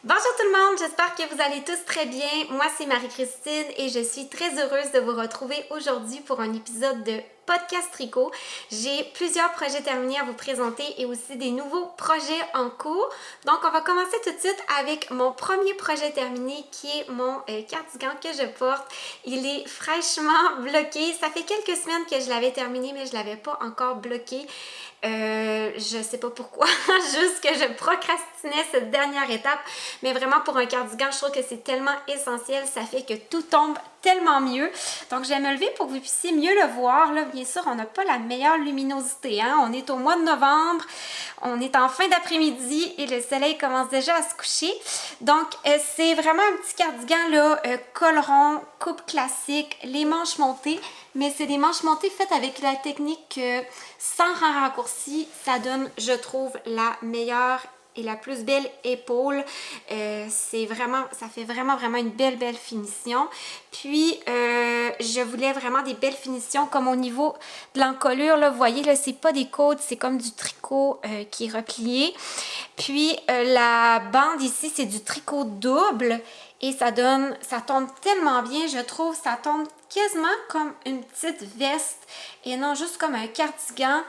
Bonjour tout le monde, j'espère que vous allez tous très bien. Moi c'est Marie-Christine et je suis très heureuse de vous retrouver aujourd'hui pour un épisode de Podcast Tricot. J'ai plusieurs projets terminés à vous présenter et aussi des nouveaux projets en cours. Donc on va commencer tout de suite avec mon premier projet terminé qui est mon cardigan que je porte. Il est fraîchement bloqué. Ça fait quelques semaines que je l'avais terminé mais je l'avais pas encore bloqué. Je sais pas pourquoi, juste que je procrastinais cette dernière étape, mais vraiment pour un cardigan, je trouve que c'est tellement essentiel, ça fait que tout tombe tellement mieux. Donc je vais me lever pour que vous puissiez mieux le voir. Là, bien sûr, on n'a pas la meilleure luminosité, hein? On est au mois de novembre, on est en fin d'après-midi et le soleil commence déjà à se coucher. Donc c'est vraiment un petit cardigan là, col rond, coupe classique, les manches montées, mais c'est des manches montées faites avec la technique sans rang raccourci. Ça donne, je trouve, la meilleure et la plus belle épaule. C'est vraiment, ça fait vraiment une belle finition. Puis, je voulais vraiment des belles finitions comme au niveau de l'encolure. Là, vous voyez, là, c'est pas des côtes, c'est comme du tricot qui est replié. Puis, la bande ici, c'est du tricot double. Et ça tombe tellement bien, je trouve, ça tombe quasiment comme une petite veste et non juste comme un cardigan.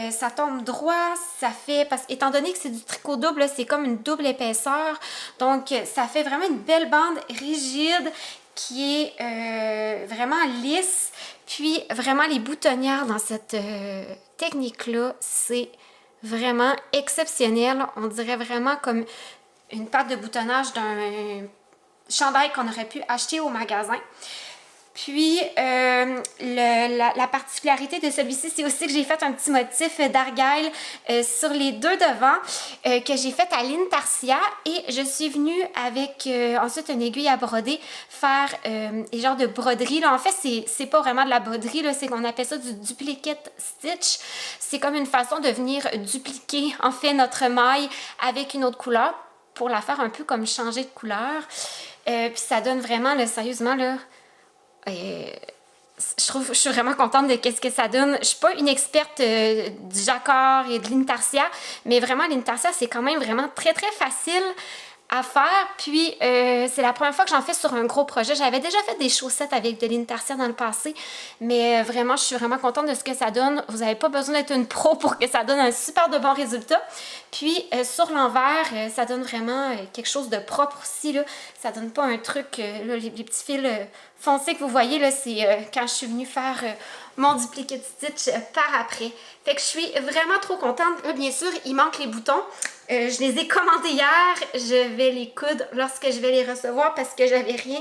Ça tombe droit, ça fait, parce étant donné que c'est du tricot double, c'est comme une double épaisseur, donc ça fait vraiment une belle bande rigide qui est vraiment lisse. Puis vraiment les boutonnières dans cette technique-là, c'est vraiment exceptionnel. On dirait vraiment comme une patte de boutonnage d'un chandail qu'on aurait pu acheter au magasin. Puis, la particularité de celui-ci, c'est aussi que j'ai fait un petit motif d'argile sur les deux devants que j'ai fait à l'intarsia et je suis venue avec ensuite une aiguille à broder faire des genres de broderie. Là, en fait, c'est pas vraiment de la broderie, là, c'est qu'on appelle ça du duplicate stitch. C'est comme une façon de venir dupliquer en fait notre maille avec une autre couleur pour la faire un peu comme changer de couleur. Puis ça donne vraiment, là, sérieusement, là, je suis vraiment contente de ce que ça donne. Je suis pas une experte du jacquard et de l'intarsia, mais vraiment, l'intarsia, c'est quand même vraiment très facile à faire. Puis, c'est la première fois que j'en fais sur un gros projet. J'avais déjà fait des chaussettes avec de l'intarsia dans le passé, mais vraiment, je suis vraiment contente de ce que ça donne. Vous n'avez pas besoin d'être une pro pour que ça donne un super de bon résultat. Puis, sur l'envers, ça donne vraiment quelque chose de propre aussi, là. Ça donne pas un truc, là, les petits fils foncés que vous voyez, là, c'est quand je suis venue faire mon duplicate stitch par après. Fait que je suis vraiment trop contente. Là, bien sûr, il manque les boutons. Je les ai commandés hier. Je vais les coudre lorsque je vais les recevoir parce que j'avais rien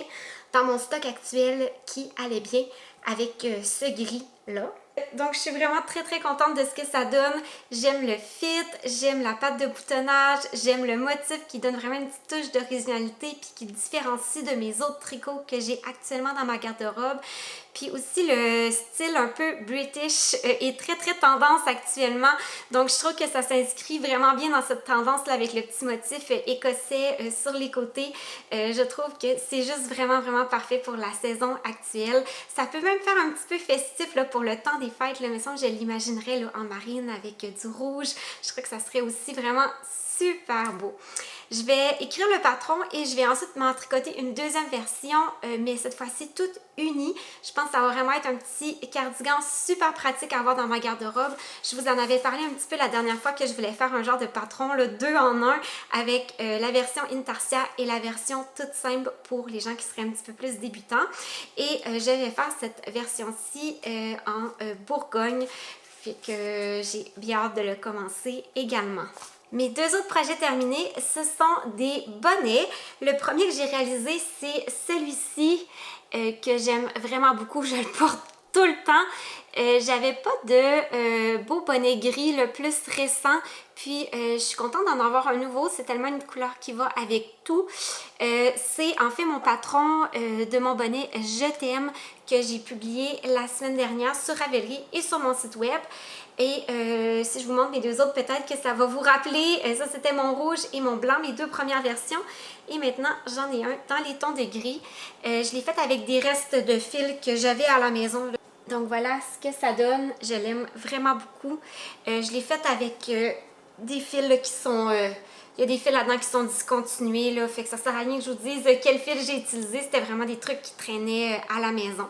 dans mon stock actuel qui allait bien avec ce gris-là. Donc, je suis vraiment très contente de ce que ça donne. J'aime le fit, j'aime la patte de boutonnage, j'aime le motif qui donne vraiment une petite touche d'originalité puis qui différencie de mes autres tricots que j'ai actuellement dans ma garde-robe. Puis aussi, le style un peu british est très tendance actuellement. Donc, je trouve que ça s'inscrit vraiment bien dans cette tendance-là avec le petit motif écossais sur les côtés. Je trouve que c'est juste vraiment parfait pour la saison actuelle. Ça peut même faire un petit peu festif là, pour le temps des fêtes. Là, mais ça, je l'imaginerais en marine avec du rouge. Je trouve que ça serait aussi vraiment super beau. Je vais écrire le patron et je vais ensuite m'en tricoter une deuxième version, mais cette fois-ci toute unie. Je pense que ça va vraiment être un petit cardigan super pratique à avoir dans ma garde-robe. Je vous en avais parlé un petit peu la dernière fois que je voulais faire un genre de patron, là, 2 en 1, avec la version intarsia et la version toute simple pour les gens qui seraient un petit peu plus débutants. Et je vais faire cette version-ci en Bourgogne, fait que j'ai bien hâte de le commencer également. Mes deux autres projets terminés, ce sont des bonnets. Le premier que j'ai réalisé, c'est celui-ci que j'aime vraiment beaucoup. Je le porte tout le temps. J'avais pas de beau bonnet gris le plus récent. Puis je suis contente d'en avoir un nouveau. C'est tellement une couleur qui va avec tout. C'est en fait mon patron de mon bonnet Je t'aime que j'ai publié la semaine dernière sur Ravelry et sur mon site web. Et si je vous montre mes deux autres, peut-être que ça va vous rappeler. Ça, c'était mon rouge et mon blanc, mes deux premières versions. Et maintenant, j'en ai un dans les tons de gris. Je l'ai fait avec des restes de fil que j'avais à la maison. Donc voilà ce que ça donne. Je l'aime vraiment beaucoup. Je l'ai fait avec des fils là, qui sont... il y a des fils là-dedans qui sont discontinués, là, fait que ça sert à rien que je vous dise quel fil j'ai utilisé. C'était vraiment des trucs qui traînaient à la maison.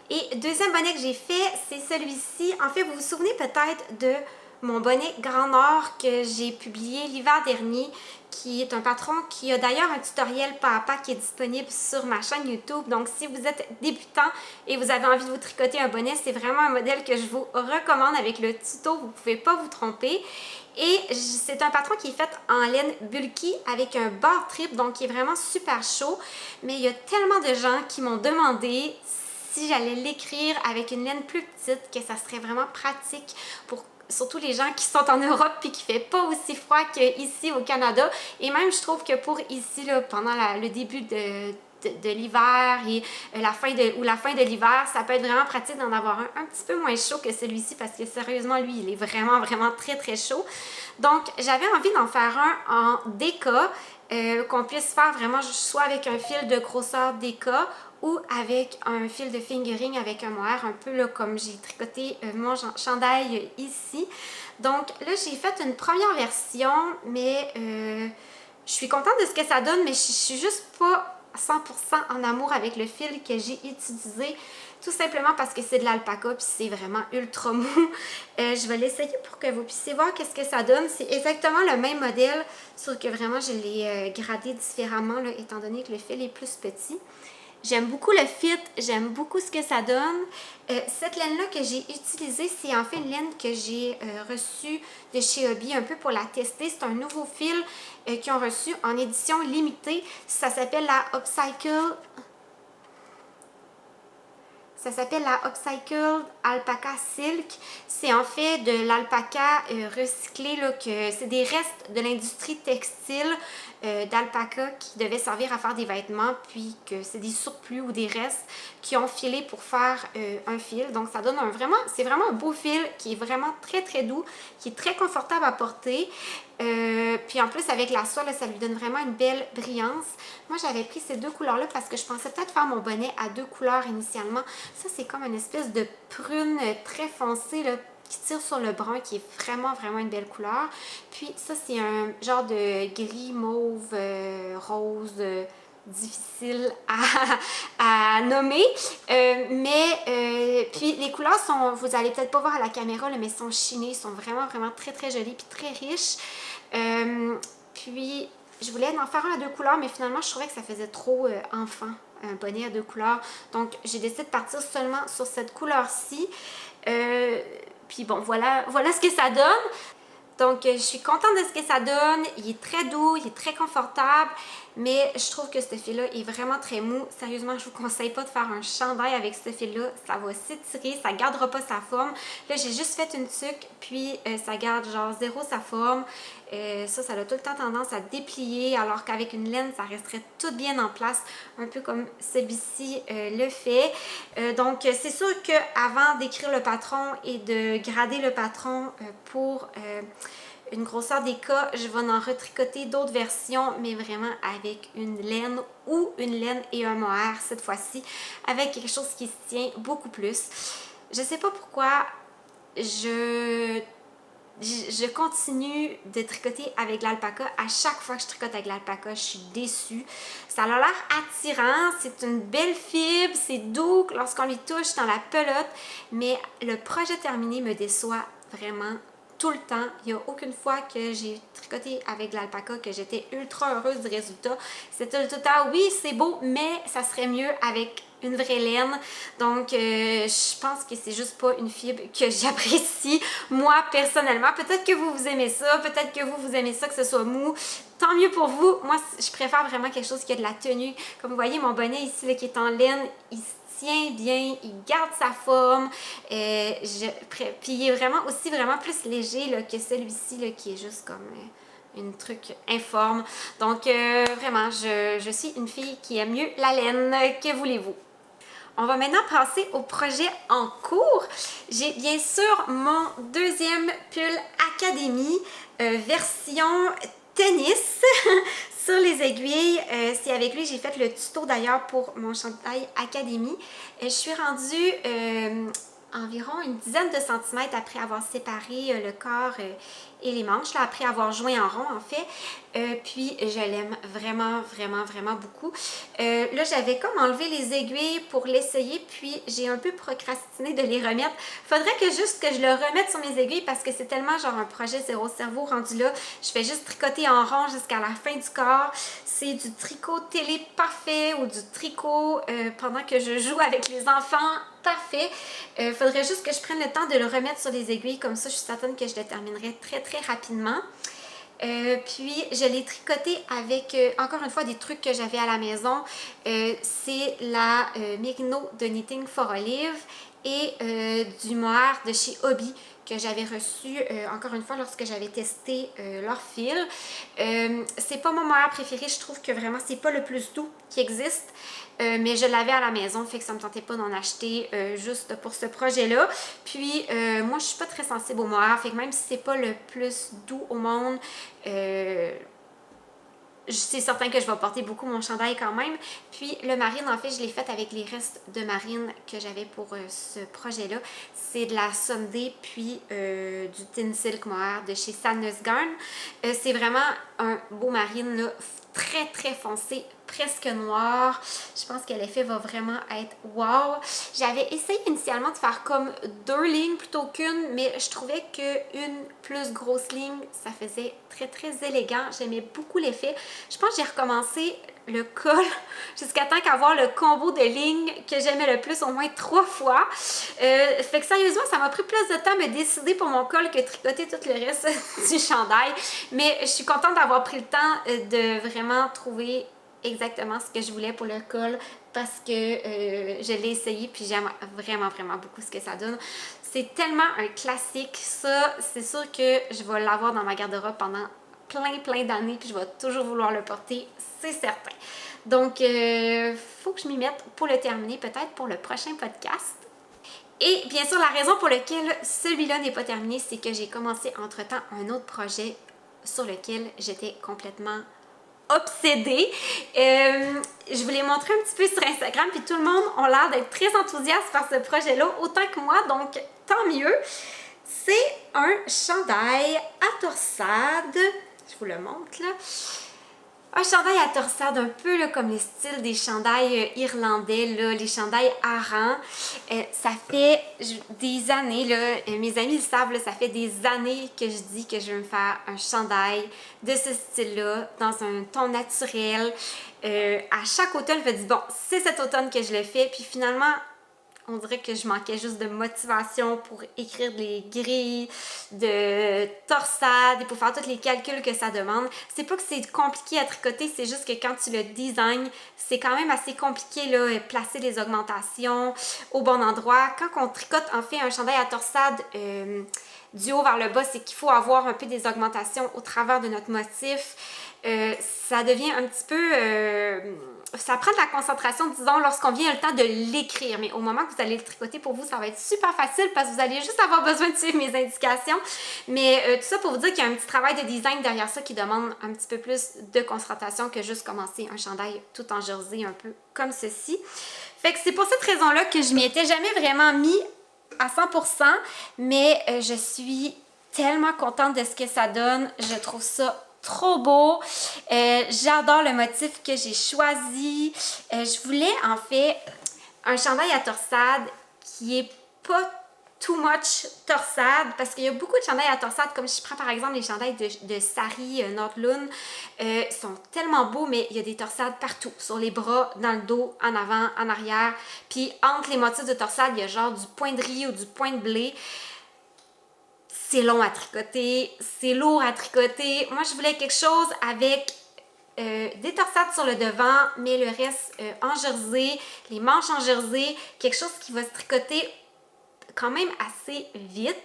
Et deuxième bonnet que j'ai fait, c'est celui-ci. En fait, vous vous souvenez peut-être de mon bonnet Grand Nord que j'ai publié l'hiver dernier, qui est un patron qui a d'ailleurs un tutoriel pas à pas qui est disponible sur ma chaîne YouTube. Donc, si vous êtes débutant et vous avez envie de vous tricoter un bonnet, c'est vraiment un modèle que je vous recommande avec le tuto. Vous ne pouvez pas vous tromper. Et c'est un patron qui est fait en laine bulky avec un bord trip, donc qui est vraiment super chaud. Mais il y a tellement de gens qui m'ont demandé si j'allais l'écrire avec une laine plus petite, que ça serait vraiment pratique pour surtout les gens qui sont en Europe puis qui ne fait pas aussi froid qu'ici au Canada. Et même, je trouve que pour ici, là, pendant le début de l'hiver et la fin de l'hiver, ça peut être vraiment pratique d'en avoir un petit peu moins chaud que celui-ci parce que sérieusement, lui, il est vraiment, vraiment très, très chaud. Donc, j'avais envie d'en faire un en déca, qu'on puisse faire vraiment soit avec un fil de grosseur déca ou avec un fil de fingering avec un mohair, un peu là, comme j'ai tricoté mon chandail ici. Donc là, j'ai fait une première version, mais je suis contente de ce que ça donne, mais je suis juste pas 100% en amour avec le fil que j'ai utilisé, tout simplement parce que c'est de l'alpaca puis c'est vraiment ultra mou. Je vais l'essayer pour que vous puissiez voir qu'est-ce que ça donne. C'est exactement le même modèle, sauf que vraiment je l'ai gradé différemment là, étant donné que le fil est plus petit. J'aime beaucoup le fit, j'aime beaucoup ce que ça donne. Cette laine-là que j'ai utilisée, c'est en fait une laine que j'ai reçue de chez Hobbii un peu pour la tester. C'est un nouveau fil qu'ils ont reçu en édition limitée. Ça s'appelle la Upcycle. Ça s'appelle la Upcycled Alpaca Silk. C'est en fait de l'alpaca recyclé, c'est des restes de l'industrie textile d'alpaca qui devaient servir à faire des vêtements, puis que c'est des surplus ou des restes qui ont filé pour faire un fil. Donc ça donne c'est vraiment un beau fil qui est vraiment très très doux, qui est très confortable à porter. Puis en plus avec la soie, là, ça lui donne vraiment une belle brillance. Moi j'avais pris ces deux couleurs là parce que je pensais peut-être faire mon bonnet à deux couleurs initialement. Ça c'est comme une espèce de prune très foncée là, qui tire sur le brun, qui est vraiment vraiment une belle couleur. Puis ça c'est un genre de gris mauve rose difficile à nommer, puis les couleurs sont, vous allez peut-être pas voir à la caméra là, mais sont chinées, sont vraiment vraiment très très jolies puis très riches. Puis je voulais en faire un à deux couleurs, mais finalement je trouvais que ça faisait trop enfant, un bonnet à deux couleurs, donc j'ai décidé de partir seulement sur cette couleur-ci. Puis bon, voilà ce que ça donne. Donc, je suis contente de ce que ça donne. Il est très doux, il est très confortable, mais je trouve que ce fil-là est vraiment très mou. Sérieusement, je vous conseille pas de faire un chandail avec ce fil-là. Ça va s'étirer, ça gardera pas sa forme. Là, j'ai juste fait une tuque, puis ça garde genre zéro sa forme. Ça a tout le temps tendance à déplier, alors qu'avec une laine, ça resterait tout bien en place, un peu comme celui-ci le fait. Donc, c'est sûr qu'avant d'écrire le patron et de grader le patron pour une grosseur déca, je vais en retricoter d'autres versions, mais vraiment avec une laine ou une laine et un mohair cette fois-ci, avec quelque chose qui se tient beaucoup plus. Je sais pas pourquoi je continue de tricoter avec l'alpaca. À chaque fois que je tricote avec l'alpaca, je suis déçue. Ça a l'air attirant, c'est une belle fibre, c'est doux lorsqu'on lui touche dans la pelote, mais le projet terminé me déçoit vraiment tout le temps. Il n'y a aucune fois que j'ai tricoté avec de l'alpaca que j'étais ultra heureuse du résultat. C'était tout le temps, oui, c'est beau, mais ça serait mieux avec une vraie laine. Donc, je pense que c'est juste pas une fibre que j'apprécie, moi, personnellement. Peut-être que vous aimez ça, peut-être que vous aimez ça, que ce soit mou. Tant mieux pour vous. Moi, je préfère vraiment quelque chose qui a de la tenue. Comme vous voyez, mon bonnet ici, là, qui est en laine, il tient bien, il garde sa forme. Puis il est vraiment aussi vraiment plus léger là, que celui-ci là, qui est juste comme une truc informe. Donc vraiment, je suis une fille qui aime mieux la laine. Que voulez-vous? On va maintenant passer au projet en cours. J'ai bien sûr mon deuxième pull Académie version tennis sur les aiguilles. C'est avec lui j'ai fait le tuto d'ailleurs pour mon chandail Académie. Je suis rendue environ une dizaine de centimètres après avoir séparé le corps et les manches, là, après avoir joint en rond, en fait. Puis je l'aime vraiment, vraiment, vraiment beaucoup. Là, j'avais comme enlevé les aiguilles pour l'essayer, puis j'ai un peu procrastiné de les remettre. Faudrait que juste que je le remette sur mes aiguilles parce que c'est tellement genre un projet zéro cerveau rendu là. Je fais juste tricoter en rond jusqu'à la fin du corps. C'est du tricot télé parfait ou du tricot pendant que je joue avec les enfants parfait. Faudrait juste que je prenne le temps de le remettre sur les aiguilles, comme ça je suis certaine que je le terminerai très très rapidement. Puis je l'ai tricoté avec, encore une fois, des trucs que j'avais à la maison. C'est la Migno de Knitting for Olive et du mohair de chez Hobby que j'avais reçu, encore une fois, lorsque j'avais testé leur fil. C'est pas mon mohair préféré, je trouve que vraiment c'est pas le plus doux qui existe. Mais je l'avais à la maison, fait que ça me tentait pas d'en acheter juste pour ce projet-là. Puis moi, je suis pas très sensible au mohair, fait que même si c'est pas le plus doux au monde, c'est certain que je vais porter beaucoup mon chandail quand même. Puis le marine, en fait, je l'ai fait avec les restes de marine que j'avais pour ce projet-là. C'est de la Sunday puis du Thin Silk Mohair de chez Sadness Garn. C'est vraiment un beau marine là, très très foncé, presque noir. Je pense que l'effet va vraiment être wow. J'avais essayé initialement de faire comme 2 lignes plutôt qu'une, mais je trouvais qu'une plus grosse ligne, ça faisait très très élégant. J'aimais beaucoup l'effet. Je pense que j'ai recommencé le col jusqu'à temps qu'avoir le combo de lignes que j'aimais le plus au moins 3 fois. Fait que sérieusement, ça m'a pris plus de temps à me décider pour mon col que tricoter tout le reste du chandail. Mais je suis contente d'avoir pris le temps de vraiment trouver exactement ce que je voulais pour le col parce que je l'ai essayé puis j'aime vraiment vraiment beaucoup ce que ça donne. C'est tellement un classique, ça, c'est sûr que je vais l'avoir dans ma garde-robe pendant plein d'années puis je vais toujours vouloir le porter, c'est certain. Donc, faut que je m'y mette pour le terminer, peut-être pour le prochain podcast. Et bien sûr, la raison pour laquelle celui-là n'est pas terminé, c'est que j'ai commencé entre-temps un autre projet sur lequel j'étais complètement obsédée. Je vous l'ai montré un petit peu sur Instagram, puis tout le monde a l'air d'être très enthousiaste par ce projet-là, autant que moi, donc tant mieux. C'est un chandail à torsade. Je vous le montre là. Un chandail à torsade, un peu là, comme les styles des chandails irlandais, là, les chandails harengs. Ça fait des années, là, mes amis le savent, là, ça fait des années que je dis que je veux me faire un chandail de ce style-là, dans un ton naturel. À chaque automne, je me dis, bon, c'est cet automne que je le fais, puis finalement, on dirait que je manquais juste de motivation pour écrire des grilles de torsade et pour faire tous les calculs que ça demande. C'est pas que c'est compliqué à tricoter, c'est juste que quand tu le designs, c'est quand même assez compliqué là, placer les augmentations au bon endroit. Quand on tricote en fait un chandail à torsade du haut vers le bas, c'est qu'il faut avoir un peu des augmentations au travers de notre motif. Ça devient un petit peu... ça prend de la concentration, disons, lorsqu'on vient le temps de l'écrire. Mais au moment que vous allez le tricoter, pour vous, ça va être super facile parce que vous allez juste avoir besoin de suivre mes indications. Mais tout ça pour vous dire qu'il y a un petit travail de design derrière ça qui demande un petit peu plus de concentration que juste commencer un chandail tout en jersey, un peu comme ceci. Fait que c'est pour cette raison-là que je m'y étais jamais vraiment mis à 100%, mais je suis tellement contente de ce que ça donne. Je trouve ça trop beau. J'adore le motif que j'ai choisi. Je voulais en fait un chandail à torsade qui est pas too much torsade parce qu'il y a beaucoup de chandails à torsade, comme je prends par exemple les chandails de Sari Nordlund, sont tellement beaux, mais il y a des torsades partout, sur les bras, dans le dos, en avant, en arrière, puis entre les motifs de torsade, il y a genre du point de riz ou du point de blé. C'est long à tricoter, c'est lourd à tricoter. Moi, je voulais quelque chose avec des torsades sur le devant, mais le reste en jersey, les manches en jersey, quelque chose qui va se tricoter quand même assez vite.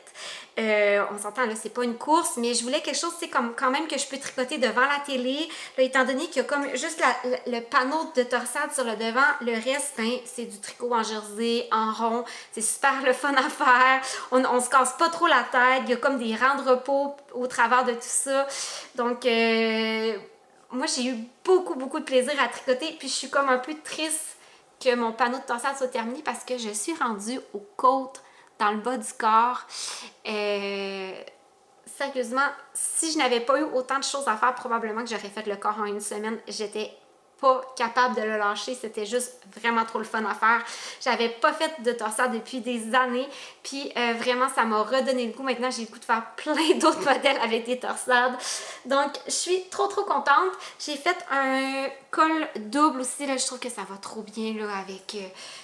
On s'entend, là, c'est pas une course, mais je voulais quelque chose, c'est comme quand même que je peux tricoter devant la télé. Là, étant donné qu'il y a comme juste le panneau de torsade sur le devant, le reste, ben, c'est du tricot en jersey, en rond. C'est super le fun à faire. On se casse pas trop la tête. Il y a comme des rangs de repos au travers de tout ça. Donc, moi, j'ai eu beaucoup de plaisir à tricoter. Puis, je suis comme un peu triste que mon panneau de torsade soit terminé parce que je suis rendue aux côtes dans le bas du corps. sérieusement, si je n'avais pas eu autant de choses à faire, probablement que j'aurais fait le corps en une semaine. J'étais pas capable de le lâcher, c'était juste vraiment trop le fun à faire. J'avais pas fait de torsade depuis des années, puis vraiment ça m'a redonné le goût. Maintenant j'ai le goût de faire plein d'autres modèles avec des torsades. Donc je suis trop contente. J'ai fait un col double aussi, là, je trouve que ça va trop bien là avec...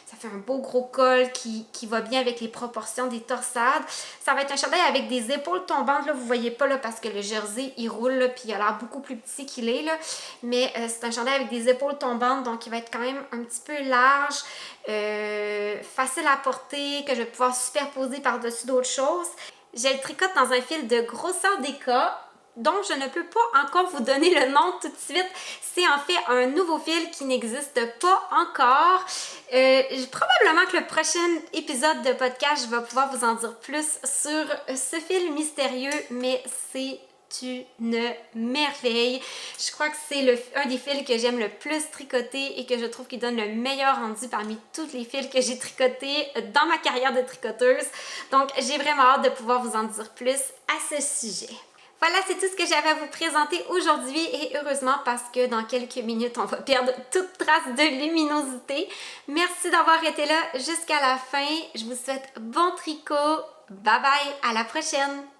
ça fait un beau gros col qui va bien avec les proportions des torsades. Ça va être un chandail avec des épaules tombantes, là, vous voyez pas là parce que le jersey il roule là, puis il a l'air beaucoup plus petit qu'il est là. Mais c'est un chandail avec des épaules tombantes, donc il va être quand même un petit peu large, facile à porter, que je vais pouvoir superposer par-dessus d'autres choses. Je le tricote dans un fil de grosseur DK, dont je ne peux pas encore vous donner le nom tout de suite. C'est en fait un nouveau fil qui n'existe pas encore. Probablement que le prochain épisode de podcast, je vais pouvoir vous en dire plus sur ce fil mystérieux, mais c'est une merveille. Je crois que c'est un des fils que j'aime le plus tricoter et que je trouve qu'il donne le meilleur rendu parmi tous les fils que j'ai tricotés dans ma carrière de tricoteuse. Donc, j'ai vraiment hâte de pouvoir vous en dire plus à ce sujet. Voilà, c'est tout ce que j'avais à vous présenter aujourd'hui et heureusement parce que dans quelques minutes, on va perdre toute trace de luminosité. Merci d'avoir été là jusqu'à la fin. Je vous souhaite bon tricot. Bye bye, à la prochaine!